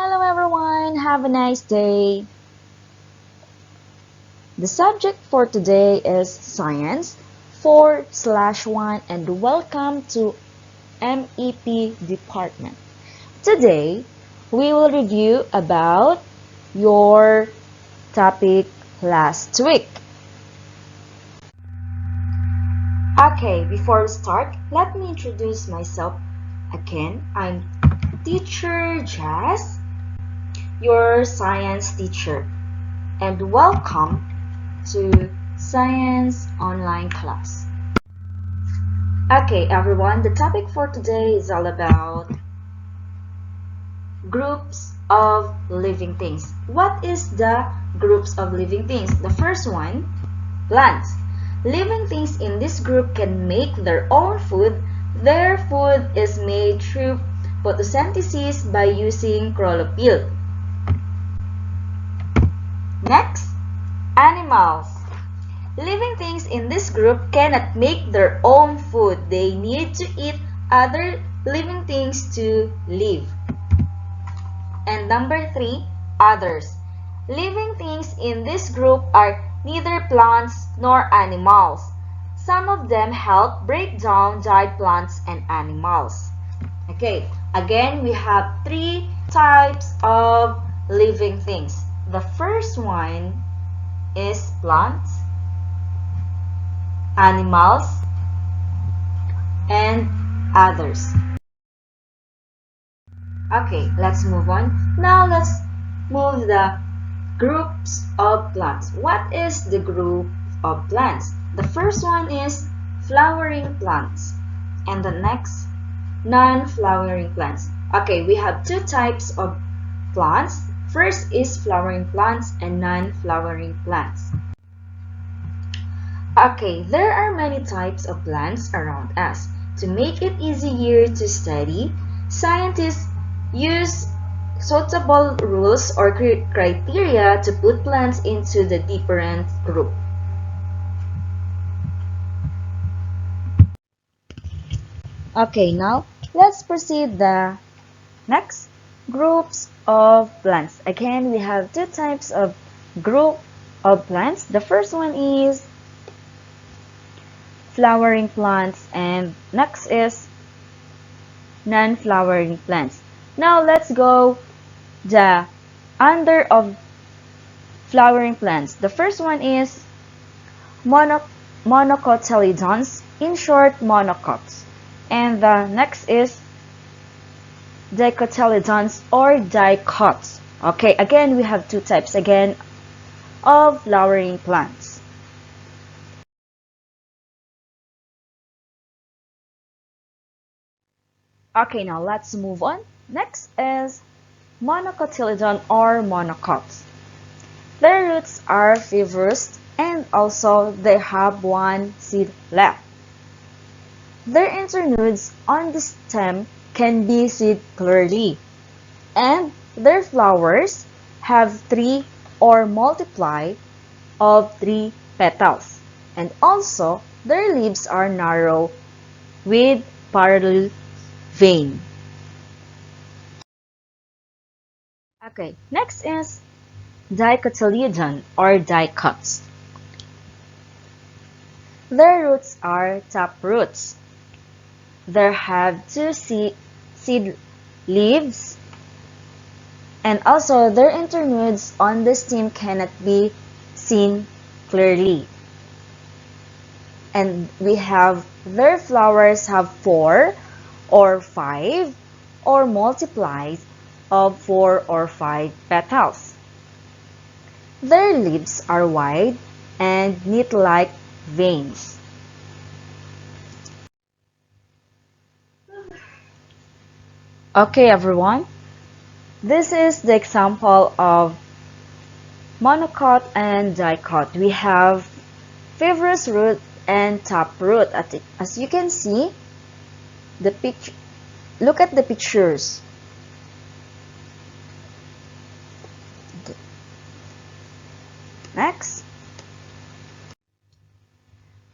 Hello everyone, have a nice day. The subject for today is Science 4/1 and welcome to MEP department. Today, we will review about your topic last week. Okay, before we start, let me introduce myself again. I'm Teacher Jazz, your science teacher, and welcome to Science Online Class. Okay, everyone, the topic for today is all about groups of living things. What is the groups of living things? The first one, plants. Living things in this group can make their own food. Their food is made through photosynthesis by using chlorophyll. Next, animals. Living things in this group cannot make their own food. They need to eat other living things to live. And number 3, others. Living things in this group are neither plants nor animals. Some of them help break down dead plants and animals. Okay, again we have 3 types of living things. The first one is plants, animals, and others. Okay, let's move on. Now let's move the groups of plants. What is the group of plants? The first one is flowering plants, and the next, non-flowering plants. Okay, we have 2 types of plants. First is flowering plants and non-flowering plants. Okay, there are many types of plants around us. To make it easier to study, scientists use suitable rules or criteria to put plants into the different group. Okay, now let's proceed the next groups of plants. Again, we have 2 types of group of plants. The first one is flowering plants and next is non-flowering plants. Now let's go the under of flowering plants. The first one is Monocotyledons, in short Monocots. And the next is Dicotyledons or Dicots. Okay, again we have 2 types again of flowering plants. Okay, now let's move on. Next is Monocotyledon or Monocots. Their roots are fibrous and also they have 1 seed left. Their internodes on the stem can be seen clearly, and their flowers have 3 or multiply of 3 petals, and also their leaves are narrow with parallel vein. Okay, next is Dicotyledon or Dicots. Their roots are tap roots. They have 2 seed leaves, and also their internodes on the stem cannot be seen clearly. And we have their flowers have 4 or 5 or multiplies of 4 or 5 petals. Their leaves are wide and neat like veins. Okay, everyone. This is the example of monocot and dicot. We have fibrous root and tap root. As you can see, the picture. Look at the pictures. Next.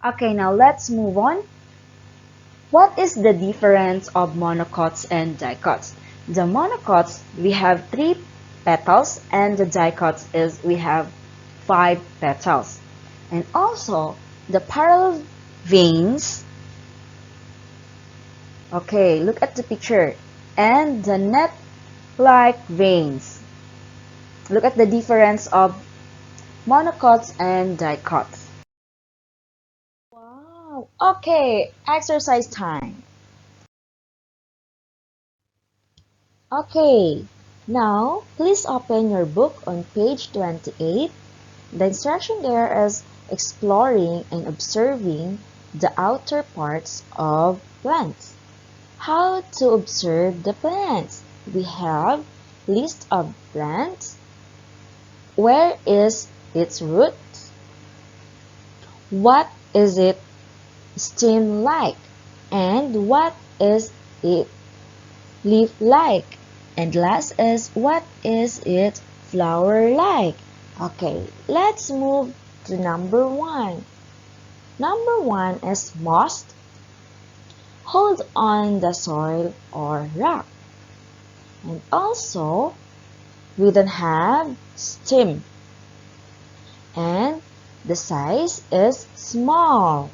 Okay, now let's move on. What is the difference of monocots and dicots? The monocots, we have 3 petals, and the dicots is we have 5 petals. And also, the parallel veins, okay, look at the picture, and the net-like veins. Look at the difference of monocots and dicots. Wow, okay, exercise time. Okay, now please open your book on page 28. The instruction there is exploring and observing the outer parts of plants. How to observe the plants? We have list of plants. Where is its root? What is it stem like? And what is it leaf like? And last is what is it flower like? Okay, let's move to number 1. Number 1 is moss. Hold on the soil or rock. And also, we don't have stem. And the size is small.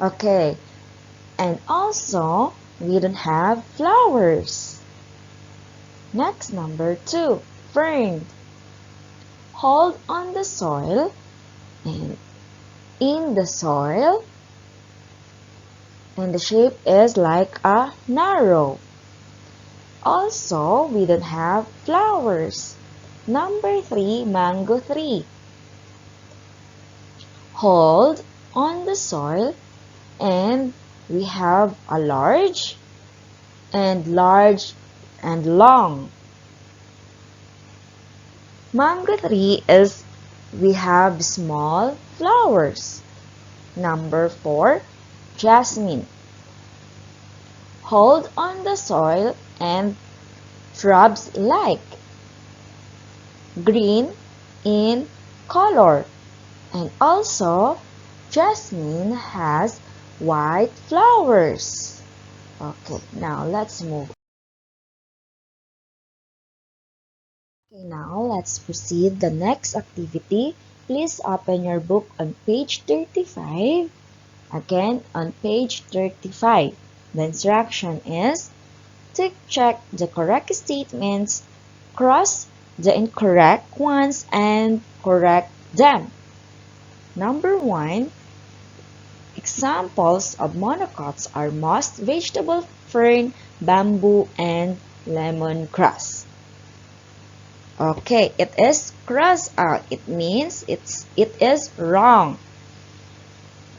Okay, and also, we don't have flowers. Next, number 2, fern. Hold on the soil, and in the soil, and the shape is like a narrow. Also, we don't have flowers. Number 3, mango tree. Hold on the soil, and we have a large and long. Mango tree is we have small flowers. Number 4, jasmine. Hold on the soil and shrubs like green in color. And also, jasmine has white flowers. Okay, now let's move. Okay, now let's proceed the next activity. Please open your book on page 35. Again, on page 35. The instruction is to check the correct statements, cross the incorrect ones, and correct them. Number 1, examples of monocots are moss, vegetable, fern, bamboo, and lemongrass. Okay, it is crossed out. It means it is wrong.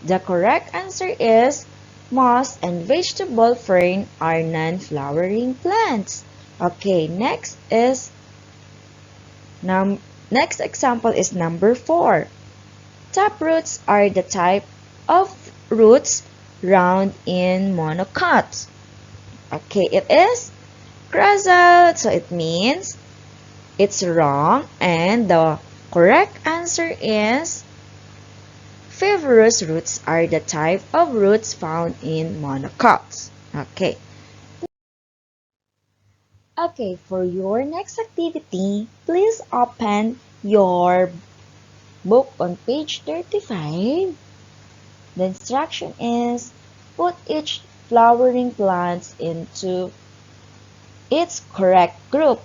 The correct answer is moss and vegetable fern are non-flowering plants. Okay, next example is number 4. Taproots are the type of roots found in monocots. Okay, it is crossed out, so it means it's wrong, and the correct answer is fibrous roots are the type of roots found in monocots. Okay. Okay, for your next activity, please open your book on page 35. The instruction is put each flowering plant into its correct group.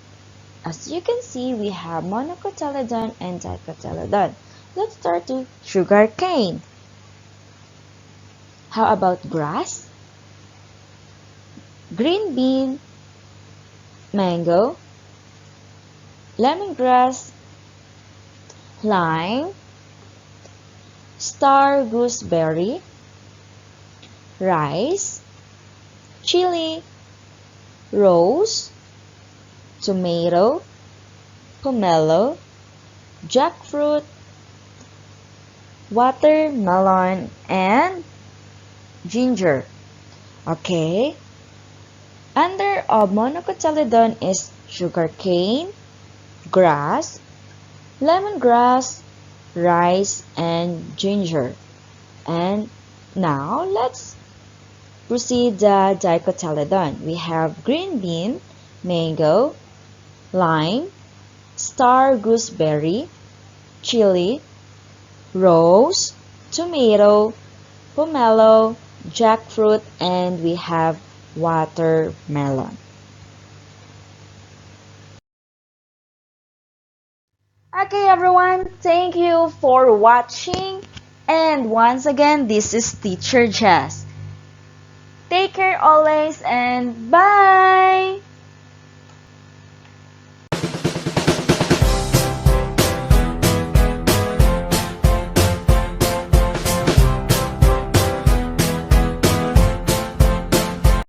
As you can see, we have Monocotyledon and Dicotyledon. Let's start with sugar cane. How about grass? Green bean, mango, lemongrass, lime, star gooseberry, rice, chili, rose, tomato, pomelo, jackfruit, watermelon, and ginger. Okay. Under Monocotyledon is sugarcane, grass, lemongrass, rice, and ginger. And now let's Proceed the Dicotyledon. We have green bean, mango, lime, star gooseberry, chili, rose, tomato, pomelo, jackfruit, and we have watermelon. Okay, everyone, thank you for watching. And once again, this is Teacher Jess. Take care always and bye!